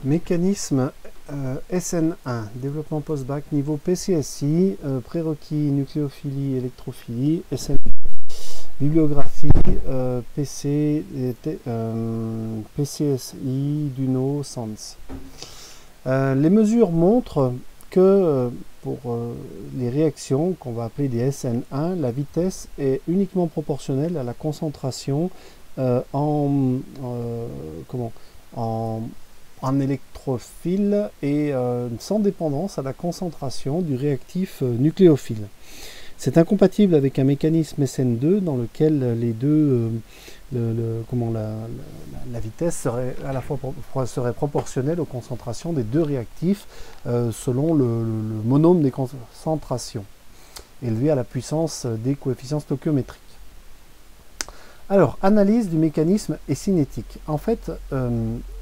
Mécanisme SN1, développement post-bac, niveau PCSI, prérequis nucléophilie, électrophilie, SN. Bibliographie, PCSI, Duno, SANS. Les mesures montrent que pour les réactions qu'on va appeler des SN1, la vitesse est uniquement proportionnelle à la concentration en électrophile et sans dépendance à la concentration du réactif nucléophile. C'est incompatible avec un mécanisme SN2 dans lequel les deux, la vitesse serait à la fois proportionnelle aux concentrations des deux réactifs selon le monôme des concentrations, élevé à la puissance des coefficients stoichiométriques. Alors, analyse du mécanisme est cinétique. En fait,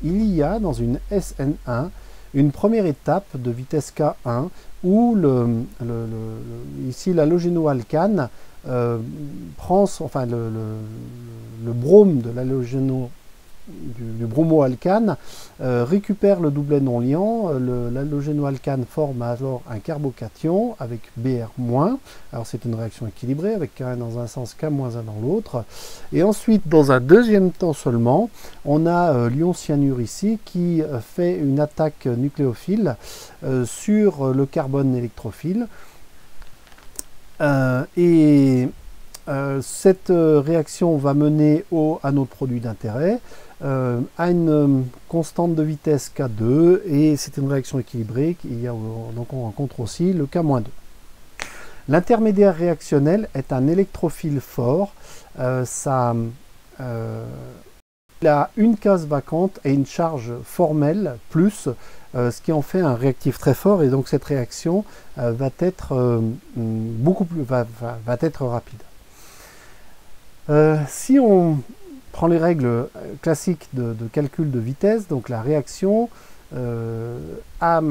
il y a dans une SN1 une première étape de vitesse K1 où ici l'halogénoalcane prend le brome de du bromoalcane récupère le doublet non liant, l'halogénoalcane forme alors un carbocation avec Br-. Alors c'est une réaction équilibrée avec K1 dans un sens, K-1 dans l'autre. Et ensuite, dans un deuxième temps seulement, on a l'ion cyanure ici qui fait une attaque nucléophile sur le carbone électrophile. Cette réaction va mener à notre produit d'intérêt, à une constante de vitesse K2, et c'est une réaction équilibrée. Donc on rencontre aussi le K-2. L'intermédiaire réactionnel est un électrophile fort. Il a une case vacante et une charge formelle plus, ce qui en fait un réactif très fort, et donc cette réaction va être rapide. Si on prend les règles classiques de calcul de vitesse, donc la réaction la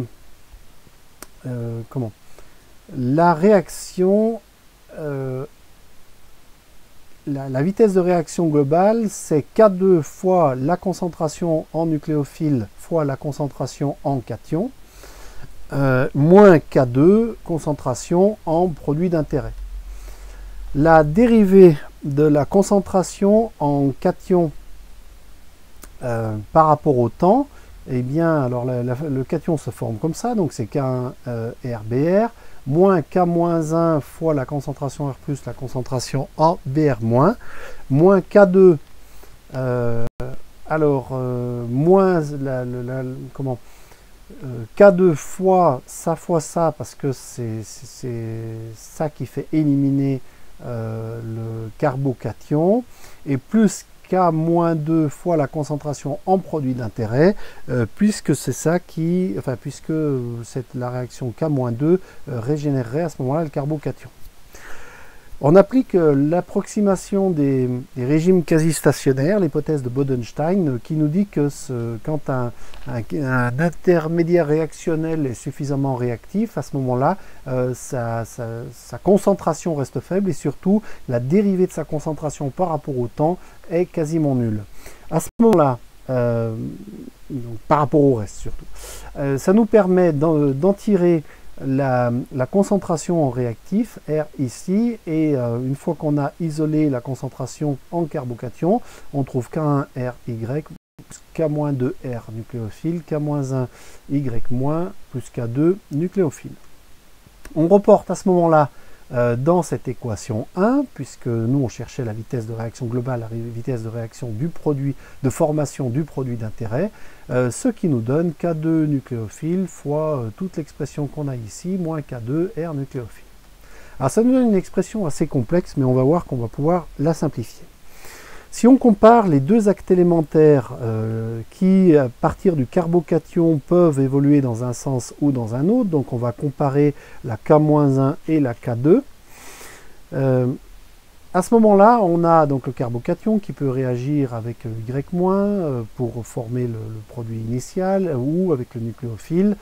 vitesse de réaction globale, c'est K2 fois la concentration en nucléophile fois la concentration en cation, moins K2 concentration en produit d'intérêt. La dérivée de la concentration en cation par rapport au temps, eh bien, alors le cation se forme comme ça, donc c'est K1 RBR, moins K-1 fois la concentration R plus la concentration en BR-, moins K2, moins K2 fois ça, parce que c'est ça qui fait éliminer le carbocation, et plus K-2 fois la concentration en produit d'intérêt, puisque c'est ça puisque la réaction K-2 régénérerait à ce moment-là le carbocation. On applique l'approximation des régimes quasi-stationnaires, l'hypothèse de Bodenstein, qui nous dit que quand un intermédiaire réactionnel est suffisamment réactif, à ce moment-là, sa concentration reste faible, et surtout, la dérivée de sa concentration par rapport au temps est quasiment nulle. À ce moment-là, par rapport au reste surtout, ça nous permet d'en tirer la concentration en réactif, R ici, et une fois qu'on a isolé la concentration en carbocation, on trouve K1 RY, K-2R nucléophile, K-1 Y- plus K2 nucléophile. On reporte à ce moment-là dans cette équation 1, puisque nous on cherchait la vitesse de réaction globale, la vitesse de réaction du produit, de formation du produit d'intérêt, ce qui nous donne K2 nucléophile fois toute l'expression qu'on a ici, moins K2 R nucléophile. Alors ça nous donne une expression assez complexe, mais on va voir qu'on va pouvoir la simplifier. Si on compare les deux actes élémentaires qui, à partir du carbocation, peuvent évoluer dans un sens ou dans un autre, donc on va comparer la K-1 et la K2. À ce moment-là, on a donc le carbocation qui peut réagir avec le Y- pour former le produit initial, ou avec le nucléophile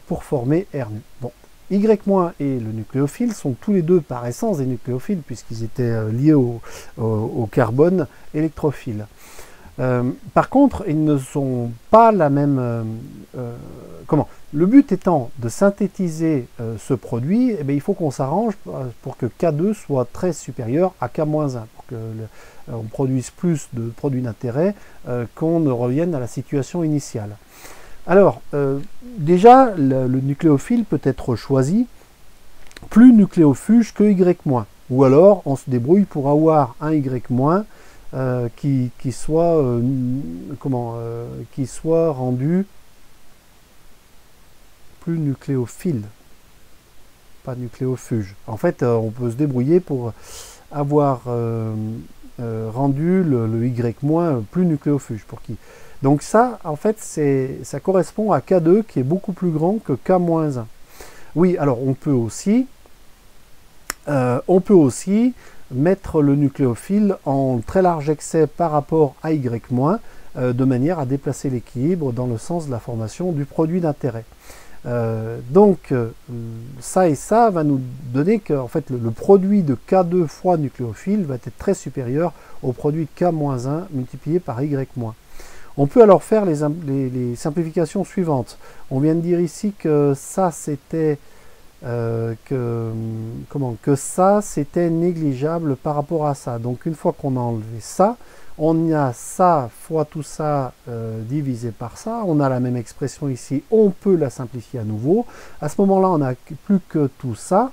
pour former R-. Bon. Y- et le nucléophile sont tous les deux par essence des nucléophiles, puisqu'ils étaient liés au carbone électrophile. Par contre, ils ne sont pas la même... comment? Le but étant de synthétiser ce produit, eh bien, il faut qu'on s'arrange pour que K2 soit très supérieur à K-1, pour que on produise plus de produits d'intérêt qu'on ne revienne à la situation initiale. Alors, déjà, le nucléophile peut être choisi plus nucléofuge que Y-, ou alors on se débrouille pour avoir un Y- qui soit rendu plus nucléophile, pas nucléofuge. En fait, on peut se débrouiller pour avoir rendu le Y- plus nucléofuge. Donc ça, en fait, ça correspond à K2 qui est beaucoup plus grand que K-1. Oui, alors on peut aussi mettre le nucléophile en très large excès par rapport à Y-, de manière à déplacer l'équilibre dans le sens de la formation du produit d'intérêt. Donc ça et ça va nous donner que en fait, le produit de K2 fois nucléophile va être très supérieur au produit de K-1 multiplié par Y-. On peut alors faire les simplifications suivantes. On vient de dire ici que ça c'était que ça c'était négligeable par rapport à ça. Donc une fois qu'on a enlevé ça, on a ça fois tout ça divisé par ça, on a la même expression ici, on peut la simplifier à nouveau. À ce moment-là, on n'a plus que tout ça,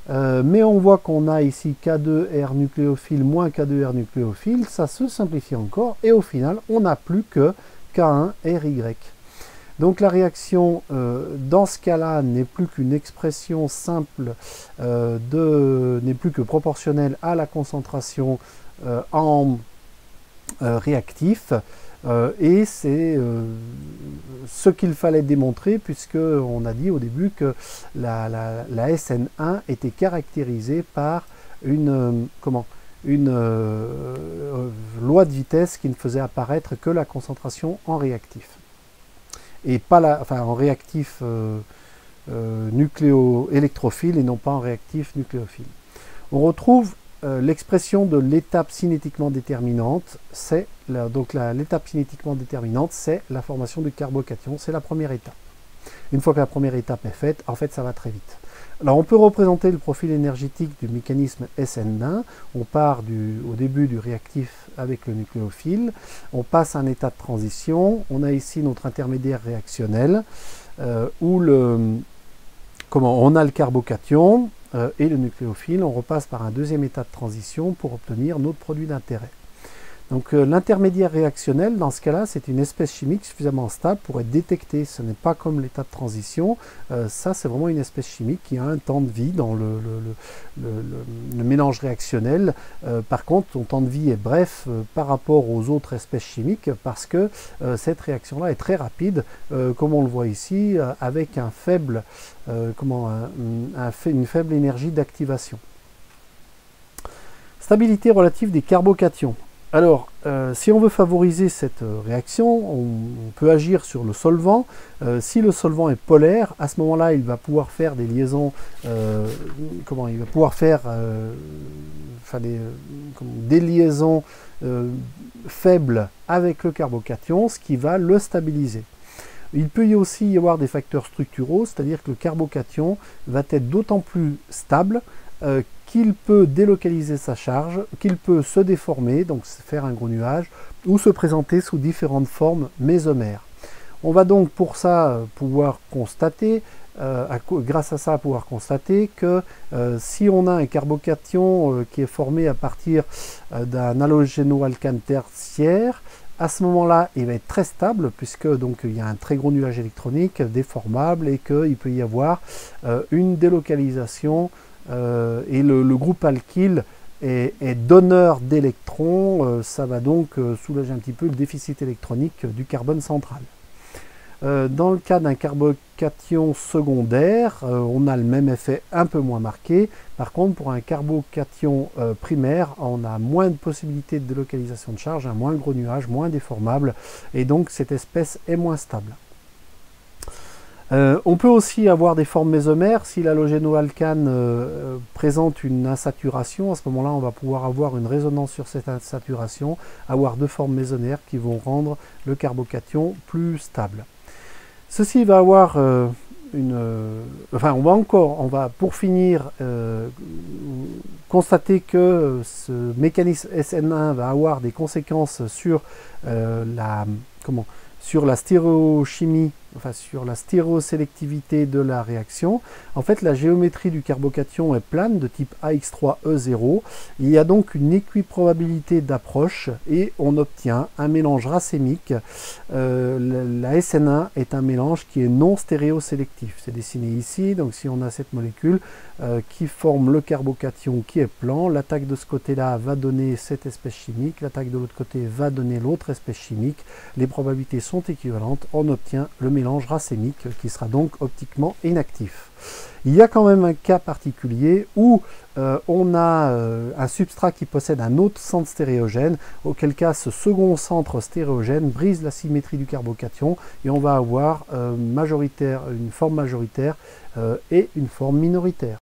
mais on voit qu'on a ici K2R nucléophile moins K2R nucléophile, ça se simplifie encore, et au final, on n'a plus que K1RY. Donc la réaction dans ce cas-là n'est plus qu'une expression simple, n'est plus que proportionnelle à la concentration en réactif, et c'est ce qu'il fallait démontrer, puisque on a dit au début que la SN1 était caractérisée par une loi de vitesse qui ne faisait apparaître que la concentration en réactif, et pas en réactif nucléo-électrophile et non pas en réactif nucléophile. On retrouve l'expression de l'étape cinétiquement déterminante, l'étape cinétiquement déterminante, c'est la formation du carbocation, c'est la première étape. Une fois que la première étape est faite, en fait, ça va très vite. Alors, on peut représenter le profil énergétique du mécanisme SN1. On part au début du réactif avec le nucléophile, on passe à un état de transition, on a ici notre intermédiaire réactionnel, où on a le carbocation, et le nucléophile, on repasse par un deuxième état de transition pour obtenir notre produit d'intérêt. Donc l'intermédiaire réactionnel, dans ce cas-là, c'est une espèce chimique suffisamment stable pour être détectée. Ce n'est pas comme l'état de transition. Ça, c'est vraiment une espèce chimique qui a un temps de vie dans le mélange réactionnel. Par contre, son temps de vie est bref par rapport aux autres espèces chimiques parce que cette réaction-là est très rapide, comme on le voit ici, avec une faible énergie d'activation. Stabilité relative des carbocations. Alors, si on veut favoriser cette réaction, on peut agir sur le solvant. Si le solvant est polaire, à ce moment-là, il va pouvoir faire des liaisons, des liaisons faibles avec le carbocation, ce qui va le stabiliser. Il peut aussi y avoir des facteurs structuraux, c'est-à-dire que le carbocation va être d'autant plus stable qu'il peut délocaliser sa charge, qu'il peut se déformer, donc faire un gros nuage, ou se présenter sous différentes formes mésomères. On va donc pour ça pouvoir constater, grâce à ça pouvoir constater que si on a un carbocation qui est formé à partir d'un halogénoalcane tertiaire, à ce moment-là, il va être très stable puisque donc il y a un très gros nuage électronique déformable et qu'il peut y avoir une délocalisation et le groupe alkyle est donneur d'électrons, ça va donc soulager un petit peu le déficit électronique du carbone central. Dans le cas d'un carbocation secondaire, on a le même effet un peu moins marqué. Par contre, pour un carbocation primaire, on a moins de possibilités de délocalisation de charge, un moins gros nuage, moins déformable, et donc cette espèce est moins stable. On peut aussi avoir des formes mésomères. Si l'halogénoalcane présente une insaturation, à ce moment-là, on va pouvoir avoir une résonance sur cette insaturation, avoir deux formes mésomères qui vont rendre le carbocation plus stable. Ceci va avoir on va pour finir constater que ce mécanisme SN1 va avoir des conséquences sur sur la stéréochimie, enfin sur la stéréosélectivité de la réaction. En fait, la géométrie du carbocation est plane de type AX3E0. Il y a donc une équiprobabilité d'approche et on obtient un mélange racémique. La SN1 est un mélange qui est non stéréosélectif. C'est dessiné ici, donc si on a cette molécule qui forme le carbocation qui est plan, l'attaque de ce côté-là va donner cette espèce chimique, l'attaque de l'autre côté va donner l'autre espèce chimique. Les probabilités sont équivalentes, on obtient le mélange racémique qui sera donc optiquement inactif. Il y a quand même un cas particulier où on a un substrat qui possède un autre centre stéréogène, auquel cas ce second centre stéréogène brise la symétrie du carbocation et on va avoir une forme majoritaire et une forme minoritaire.